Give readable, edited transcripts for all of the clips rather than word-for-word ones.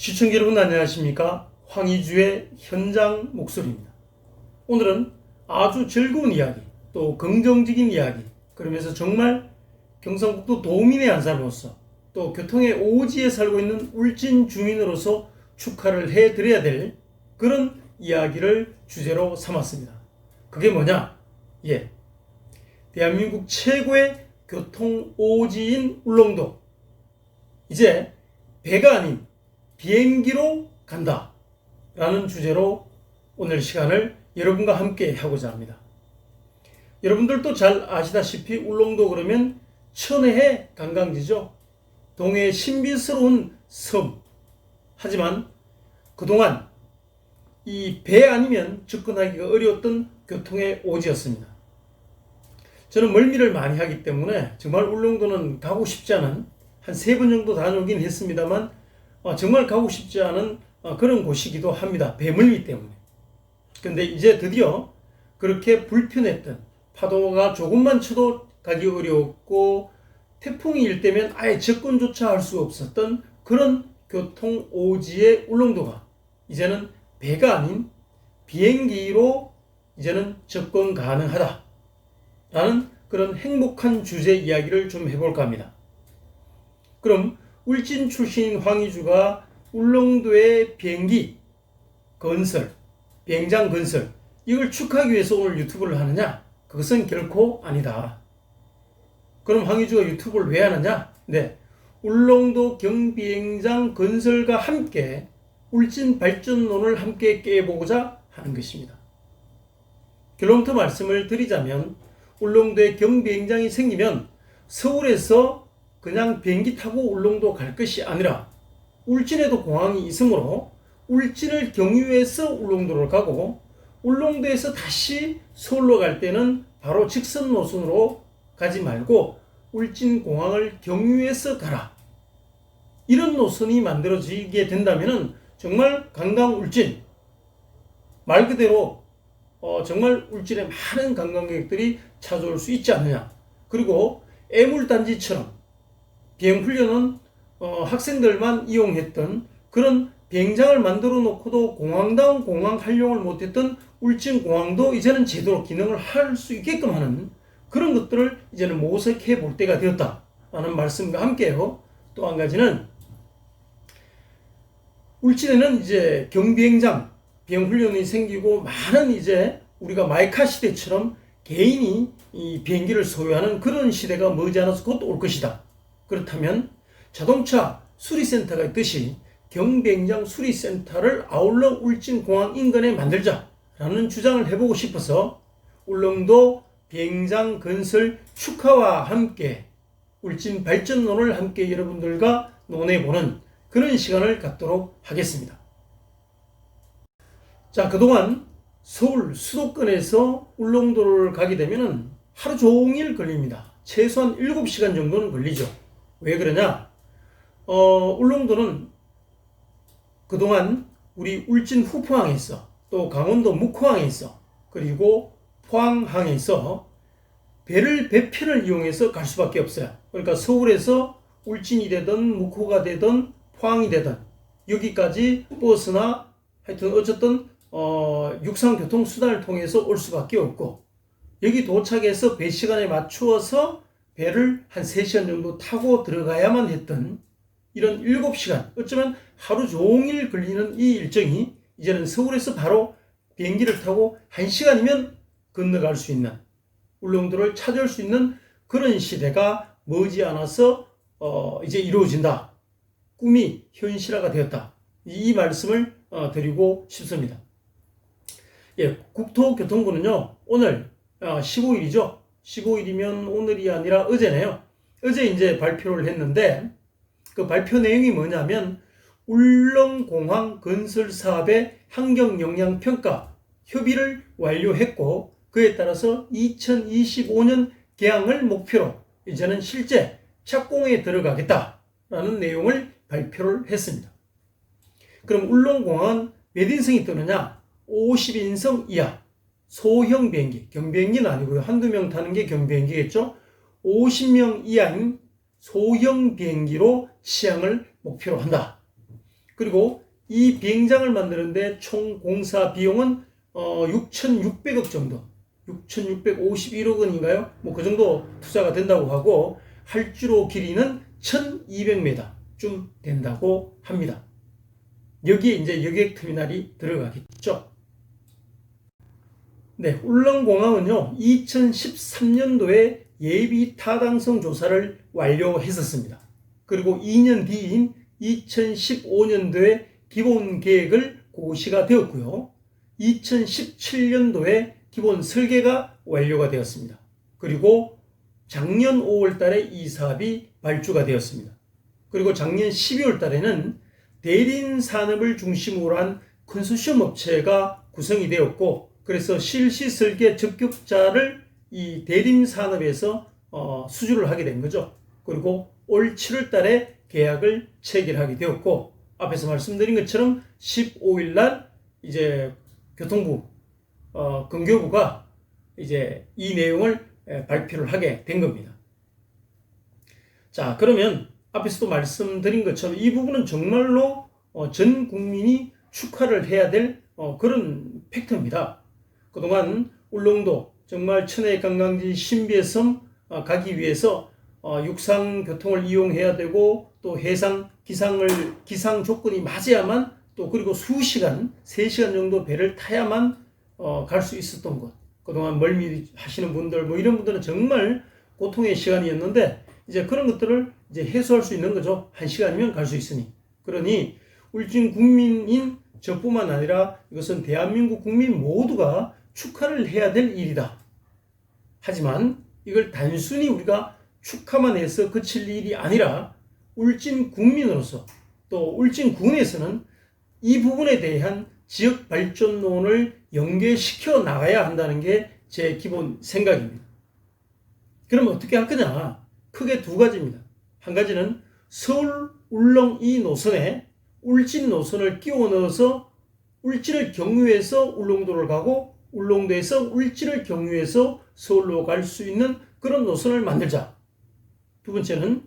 시청자 여러분 안녕하십니까? 황의주의 현장 목소리입니다. 오늘은 아주 즐거운 이야기, 또 긍정적인 이야기, 그러면서 정말 경상북도 도민의 한 사람으로서 또 교통의 오지에 살고 있는 울진 주민으로서 축하를 해드려야 될 그런 이야기를 주제로 삼았습니다. 그게 뭐냐? 대한민국 최고의 교통 오지인 울릉도. 이제 배가 아닌 비행기로 간다 라는 주제로 오늘 시간을 여러분과 함께 하고자 합니다. 여러분들도 잘 아시다시피 울릉도 그러면 천혜의 관광지죠. 동해의 신비스러운 섬. 하지만 그동안 이 배 아니면 접근하기가 어려웠던 교통의 오지였습니다. 저는 멀미를 많이 하기 때문에 정말 울릉도는 가고 싶지 않은, 한 3번 정도 다녀오긴 했습니다만 정말 가고 싶지 않은 그런 곳이기도 합니다. 배멀미 때문에. 근데 이제 드디어 그렇게 불편했던, 파도가 조금만 쳐도 가기 어려웠고 태풍이 일 때면 아예 접근조차 할 수 없었던 그런 교통 오지의 울릉도가 이제는 배가 아닌 비행기로 이제는 접근 가능하다 라는 그런 행복한 주제 이야기를 좀 해볼까 합니다. 그럼 울진 출신인 황의주가 울릉도의 비행기 건설, 비행장 건설, 이걸 축하하기 위해서 오늘 유튜브를 하느냐? 그것은 결코 아니다. 그럼 황의주가 유튜브를 왜 하느냐? 울릉도 경비행장 건설과 함께 울진 발전론을 함께 깨보고자 하는 것입니다. 결론부터 말씀을 드리자면 울릉도에 경비행장이 생기면 서울에서 그냥 비행기 타고 울릉도 갈 것이 아니라 울진에도 공항이 있으므로 울진을 경유해서 울릉도를 가고 울릉도에서 다시 서울로 갈 때는 바로 직선 노선으로 가지 말고 울진 공항을 경유해서 가라. 이런 노선이 만들어지게 된다면 정말 관광 울진, 말 그대로 정말 울진에 많은 관광객들이 찾아올 수 있지 않느냐. 그리고 애물단지처럼 비행훈련은 학생들만 이용했던 그런 비행장을 만들어 놓고도 공항다운 공항 활용을 못했던 울진공항도 이제는 제대로 기능을 할 수 있게끔 하는 그런 것들을 이제는 모색해 볼 때가 되었다라는 말씀과 함께요. 또 한 가지는 울진에는 이제 경비행장, 비행훈련이 생기고 많은 이제 우리가 마이카 시대처럼 개인이 이 비행기를 소유하는 그런 시대가 머지않아서 곧 올 것이다. 그렇다면 자동차 수리센터가 있듯이 경비행장 수리센터를 아울러 울진공항 인근에 만들자라는 주장을 해보고 싶어서 울릉도 비행장 건설 축하와 함께 울진 발전론을 함께 여러분들과 논해보는 그런 시간을 갖도록 하겠습니다. 자, 그동안 서울 수도권에서 울릉도를 가게 되면 하루 종일 걸립니다. 최소한 7시간 정도는 걸리죠. 왜 그러냐? 울릉도는 그동안 우리 울진 후포항에서 또 강원도 묵호항에서 그리고 포항항에서 배편을 이용해서 갈 수밖에 없어요. 그러니까 서울에서 울진이 되든 묵호가 되든 포항이 되든 여기까지 버스나 하여튼 어쨌든 육상교통수단을 통해서 올 수밖에 없고 여기 도착해서 배 시간에 맞추어서 배를 한 3시간 정도 타고 들어가야만 했던 이런 7시간, 어쩌면 하루 종일 걸리는 이 일정이 이제는 서울에서 바로 비행기를 타고 1시간이면 건너갈 수 있는, 울릉도를 찾아올 수 있는 그런 시대가 머지않아서 이제 이루어진다. 꿈이 현실화가 되었다. 이 말씀을 드리고 싶습니다. 국토교통부는요, 오늘 15일이죠. 15일이면 오늘이 아니라 어제네요. 어제 이제 발표를 했는데 그 발표 내용이 뭐냐면 울릉공항 건설 사업의 환경영향평가 협의를 완료했고 그에 따라서 2025년 개항을 목표로 이제는 실제 착공에 들어가겠다라는 내용을 발표를 했습니다. 그럼 울릉공항은 몇 인승이 뜨느냐? 50인승 이하 소형 비행기, 경비행기는 아니고요. 한두 명 타는 게 경비행기겠죠. 50명 이하인 소형 비행기로 시향을 목표로 한다. 그리고 이 비행장을 만드는데 총 공사 비용은 6,600억 정도, 6,651억 원인가요? 뭐 그 정도 투자가 된다고 하고, 활주로 길이는 1,200m쯤 된다고 합니다. 여기에 이제 여객터미널이 들어가겠죠. 네, 울릉공항은요, 2013년도에 예비 타당성 조사를 완료했었습니다. 그리고 2년 뒤인 2015년도에 기본 계획을 고시가 되었고요. 2017년도에 기본 설계가 완료가 되었습니다. 그리고 작년 5월 달에 이 사업이 발주가 되었습니다. 그리고 작년 12월 달에는 대림 산업을 중심으로 한 컨소시엄 업체가 구성이 되었고, 그래서 실시 설계 적격자를 이 대림 산업에서 수주를 하게 된 거죠. 그리고 올 7월 달에 계약을 체결하게 되었고, 앞에서 말씀드린 것처럼 15일 날 이제 교통부, 근교부가 이제 이 내용을 발표를 하게 된 겁니다. 자, 그러면 앞에서도 말씀드린 것처럼 이 부분은 정말로 전 국민이 축하를 해야 될 그런 팩트입니다. 그동안 울릉도 정말 천혜의 관광지 신비의 섬 가기 위해서 육상 교통을 이용해야 되고, 또 해상 기상 조건이 맞아야만, 또 그리고 수시간 3시간 정도 배를 타야만 갈 수 있었던 곳. 그동안 멀미 하시는 분들, 뭐 이런 분들은 정말 고통의 시간이었는데, 이제 그런 것들을 이제 해소할 수 있는 거죠. 1시간이면 갈 수 있으니. 그러니 울진 국민인 저뿐만 아니라 이것은 대한민국 국민 모두가 축하를 해야 될 일이다. 하지만 이걸 단순히 우리가 축하만 해서 그칠 일이 아니라, 울진 국민으로서 또 울진군에서는 이 부분에 대한 지역 발전론을 연계시켜 나가야 한다는 게 제 기본 생각입니다. 그럼 어떻게 할 거냐? 크게 두 가지입니다. 한 가지는 서울 울릉 이 노선에 울진 노선을 끼워 넣어서 울진을 경유해서 울릉도를 가고, 울릉도에서 울진을 경유해서 서울로 갈 수 있는 그런 노선을 만들자. 두 번째는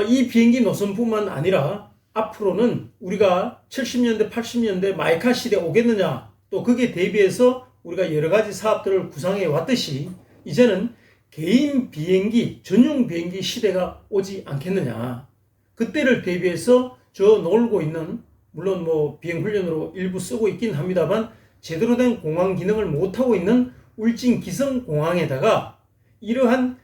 이 비행기 노선뿐만 아니라 앞으로는 우리가 70년대 80년대 마이카 시대 오겠느냐, 또 거기에 대비해서 우리가 여러 가지 사업들을 구상해 왔듯이 이제는 개인 비행기, 전용 비행기 시대가 오지 않겠느냐. 그때를 대비해서 저 놀고 있는, 물론 뭐 비행 훈련으로 일부 쓰고 있긴 합니다만 제대로 된 공항 기능을 못하고 있는 울진 기성공항에다가 이러한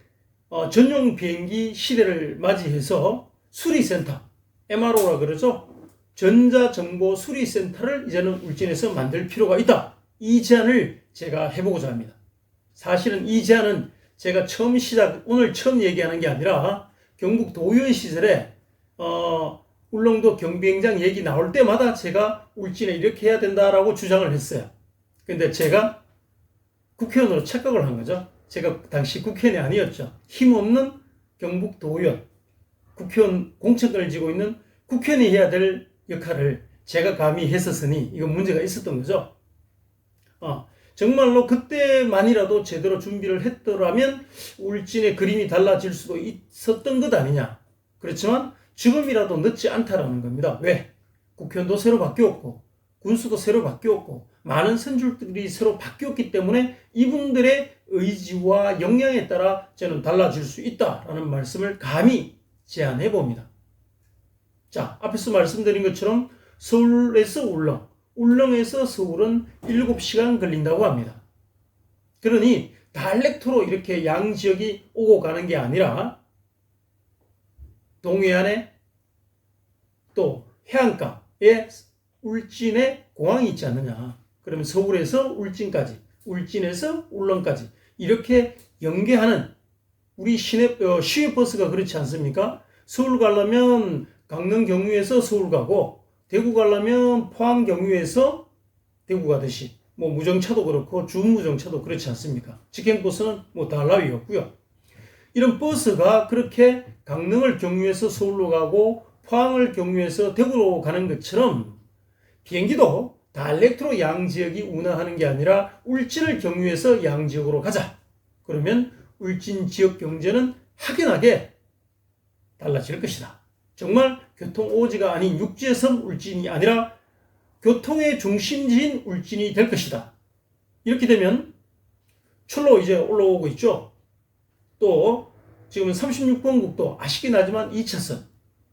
전용 비행기 시대를 맞이해서 수리센터, MRO라 그러죠. 전자정보 수리센터를 이제는 울진에서 만들 필요가 있다. 이 제안을 제가 해보고자 합니다. 사실은 이 제안은 제가 오늘 처음 얘기하는 게 아니라 경북 도의원 시절에 울릉도 경비행장 얘기 나올 때마다 제가 울진에 이렇게 해야 된다라고 주장을 했어요. 근데 제가 국회의원으로 착각을 한 거죠. 제가 당시 국회의원이 아니었죠. 힘없는 경북 도의원, 국회의원 공천권을 쥐고 있는 국회의원이 해야 될 역할을 제가 감히 했었으니 이건 문제가 있었던 거죠. 정말로 그때만이라도 제대로 준비를 했더라면 울진의 그림이 달라질 수도 있었던 것 아니냐. 그렇지만 지금이라도 늦지 않다라는 겁니다. 왜? 국회의원도 새로 바뀌었고, 군수도 새로 바뀌었고, 많은 선출들이 새로 바뀌었기 때문에 이분들의 의지와 역량에 따라 저는 달라질 수 있다라는 말씀을 감히 제안해 봅니다. 자, 앞에서 말씀드린 것처럼 서울에서 울릉, 울릉에서 서울은 7시간 걸린다고 합니다. 그러니 다이렉트로 이렇게 양 지역이 오고 가는 게 아니라 동해안에 또 해안가에 울진에 공항이 있지 않느냐. 그러면 서울에서 울진까지, 울진에서 울릉까지 이렇게 연계하는 우리 시외버스가 그렇지 않습니까? 서울 가려면 강릉 경유에서 서울 가고, 대구 가려면 포항 경유에서 대구 가듯이, 뭐 무정차도 그렇고 준무정차도 그렇지 않습니까? 직행버스는 뭐 달라위였고요. 이런 버스가 그렇게 강릉을 경유해서 서울로 가고 포항을 경유해서 대구로 가는 것처럼 비행기도 다이렉트로 양지역이 운항하는 게 아니라 울진을 경유해서 양지역으로 가자. 그러면 울진 지역 경제는 확연하게 달라질 것이다. 정말 교통 오지가 아닌 육지의 섬 울진이 아니라 교통의 중심지인 울진이 될 것이다. 이렇게 되면 철로 이제 올라오고 있죠. 또 지금 36번 국도 아쉽긴 하지만 2차선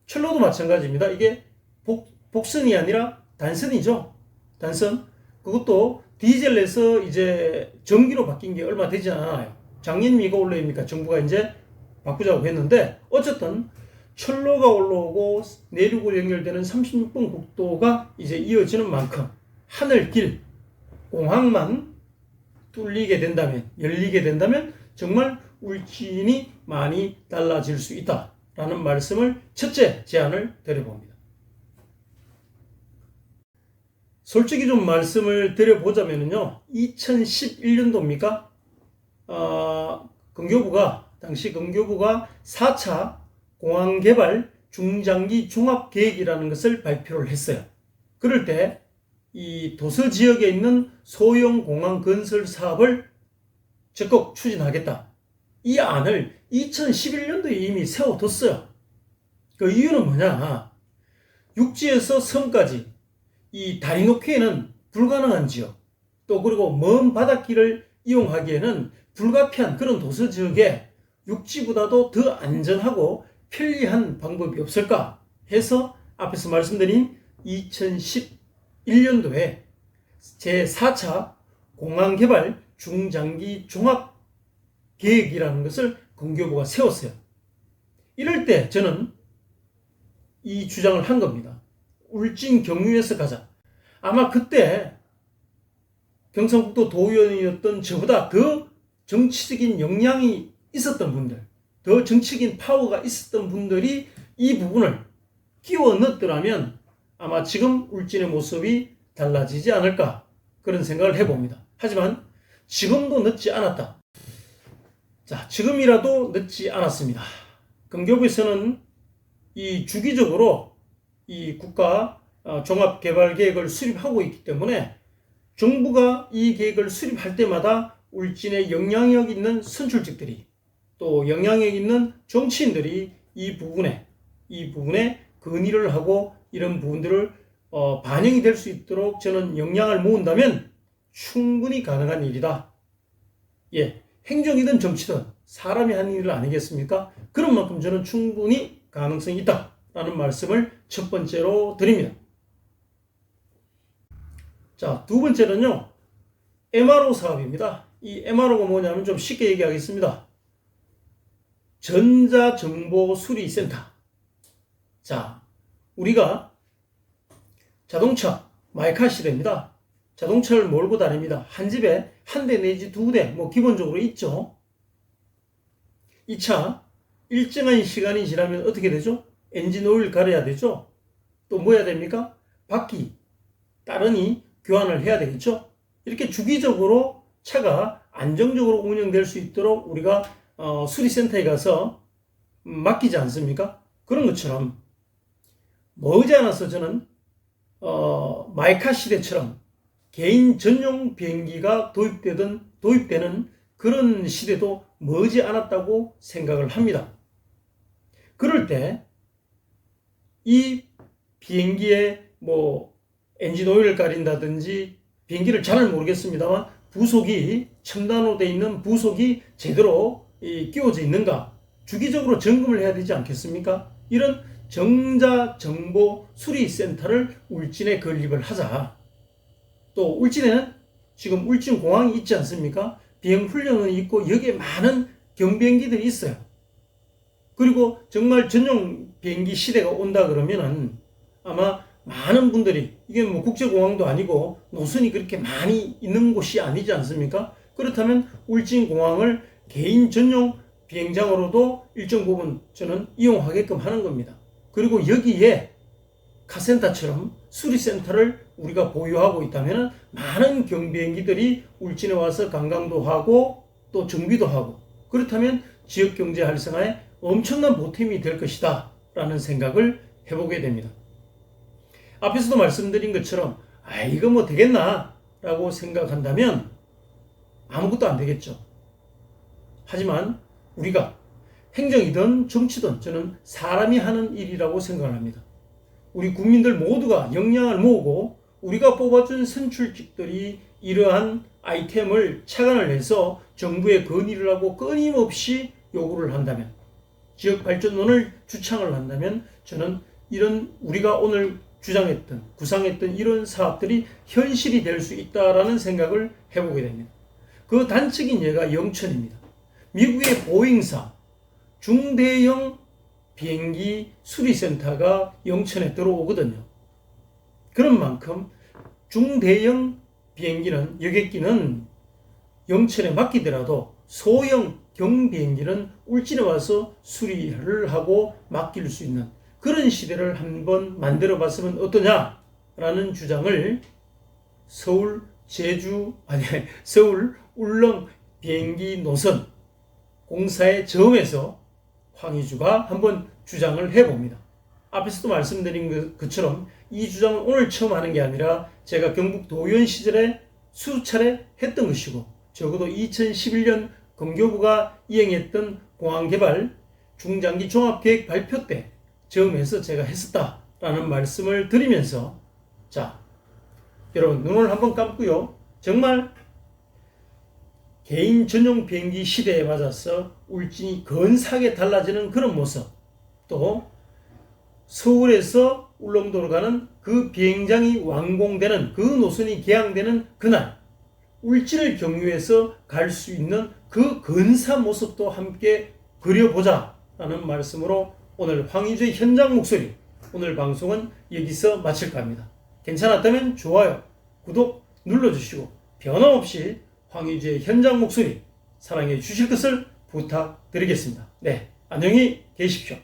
철로도 마찬가지입니다. 이게 복선이 아니라 단선이죠. 단선. 그것도 디젤에서 이제 전기로 바뀐 게 얼마 되지 않아요. 작년입니까 올해입니까? 정부가 이제 바꾸자고 했는데 어쨌든 철로가 올라오고 내륙으로 연결되는 36번 국도가 이제 이어지는 만큼 하늘길, 공항만 뚫리게 된다면, 열리게 된다면 정말 울진이 많이 달라질 수 있다라는 말씀을 첫째 제안을 드려봅니다. 솔직히 좀 말씀을 드려보자면요. 2011년도입니까? 당시 근교부가 4차 공항개발 중장기 종합계획이라는 것을 발표를 했어요. 그럴 때 이 도서 지역에 있는 소형 공항 건설 사업을 적극 추진하겠다. 이 안을 2011년도에 이미 세워뒀어요. 그 이유는 뭐냐? 육지에서 섬까지 이 다리 놓기에는 불가능한 지역, 또 그리고 먼 바닷길을 이용하기에는 불가피한 그런 도서 지역에 육지보다도 더 안전하고 편리한 방법이 없을까 해서 앞에서 말씀드린 2011년도에 제4차 공항개발 중장기 종합계획이라는 것을 근교부가 세웠어요. 이럴 때 저는 이 주장을 한 겁니다. 울진 경유에서 가자. 아마 그때 경상북도 도의원이었던 저보다 더 정치적인 역량이 있었던 분들, 더 정치적인 파워가 있었던 분들이 이 부분을 끼워 넣었더라면 아마 지금 울진의 모습이 달라지지 않을까 그런 생각을 해봅니다. 하지만 지금도 늦지 않았다. 자, 지금이라도 늦지 않았습니다. 근교부에서는 이 주기적으로 이 국가 종합개발계획을 수립하고 있기 때문에 정부가 이 계획을 수립할 때마다 울진의 영향력 있는 선출직들이 또 영향력 있는 정치인들이 이 부분에 건의를 하고 이런 부분들을 반영이 될 수 있도록 저는 역량을 모은다면 충분히 가능한 일이다. 예, 행정이든 정치든 사람이 하는 일 아니겠습니까? 그런 만큼 저는 충분히 가능성이 있다라는 말씀을 첫 번째로 드립니다. 자, 두 번째는요. MRO 사업입니다. 이 MRO가 뭐냐면 좀 쉽게 얘기하겠습니다. 전자정보수리센터. 자, 우리가 자동차 마이카 시대입니다. 자동차를 몰고 다닙니다. 한 집에 한 대 내지 두 대 뭐 기본적으로 있죠. 이 차 일정한 시간이 지나면 어떻게 되죠? 엔진 오일 갈아야 되죠. 또 뭐 해야 됩니까? 바퀴, 따르니 교환을 해야 되겠죠. 이렇게 주기적으로 차가 안정적으로 운영될 수 있도록 우리가 수리센터에 가서 맡기지 않습니까? 그런 것처럼 머지않아서 저는 마이카 시대처럼 개인 전용 비행기가 도입되는 그런 시대도 머지않았다고 생각을 합니다. 그럴 때 이 비행기에 엔진 오일을 가린다든지 비행기를 잘 모르겠습니다만 부속이 첨단으로 되어 있는 부속이 제대로 끼워져 있는가 주기적으로 점검을 해야 되지 않겠습니까? 이런 정자정보수리센터를 울진에 건립을 하자. 또 울진에는 지금 울진공항이 있지 않습니까? 비행훈련원이 있고 여기에 많은 경비행기들이 있어요. 그리고 정말 전용 비행기 시대가 온다 그러면은 아마 많은 분들이 이게 국제공항도 아니고 노선이 그렇게 많이 있는 곳이 아니지 않습니까? 그렇다면 울진공항을 개인 전용 비행장으로도 일정 부분 저는 이용하게끔 하는 겁니다. 그리고 여기에 카센터처럼 수리센터를 우리가 보유하고 있다면 많은 경비행기들이 울진에 와서 관광도 하고 또 정비도 하고 그렇다면 지역경제 활성화에 엄청난 보탬이 될 것이다 라는 생각을 해보게 됩니다. 앞에서도 말씀드린 것처럼 이거 되겠나 라고 생각한다면 아무것도 안 되겠죠. 하지만 우리가 행정이든 정치든 저는 사람이 하는 일이라고 생각을 합니다. 우리 국민들 모두가 역량을 모으고 우리가 뽑아준 선출직들이 이러한 아이템을 착안을 해서 정부에 건의를 하고 끊임없이 요구를 한다면, 지역 발전론을 주창을 한다면 저는 이런 우리가 오늘 주장했던 구상했던 이런 사업들이 현실이 될 수 있다라는 생각을 해보게 됩니다. 그 단적인 예가 영천입니다. 미국의 보잉사 중대형 비행기 수리센터가 영천에 들어오거든요. 그런 만큼 중대형 비행기는 여객기는 영천에 맡기더라도 소형 경비행기는 울진에 와서 수리를 하고 맡길 수 있는 그런 시대를 한번 만들어 봤으면 어떠냐라는 주장을 서울 울릉 비행기 노선 공사의 점에서 황의주가 한번 주장을 해봅니다. 앞에서도 말씀드린 것처럼 이 주장은 오늘 처음 하는 게 아니라 제가 경북 도의원 시절에 수차례 했던 것이고, 적어도 2011년 검교부가 이행했던 공항개발 중장기 종합계획 발표 때 점에서 제가 했었다라는 말씀을 드리면서, 자, 여러분 눈을 한번 감고요. 정말 개인 전용 비행기 시대에 맞아서 울진이 근사하게 달라지는 그런 모습, 또 서울에서 울릉도로 가는 그 비행장이 완공되는 그 노선이 개항되는 그날 울진을 경유해서 갈 수 있는 그 근사 모습도 함께 그려보자라는 말씀으로 오늘 황의주의 현장 목소리, 오늘 방송은 여기서 마칠까 합니다. 괜찮았다면 좋아요, 구독 눌러주시고 변함없이 황의주의 현장 목소리 사랑해 주실 것을 부탁드리겠습니다. 네, 안녕히 계십시오.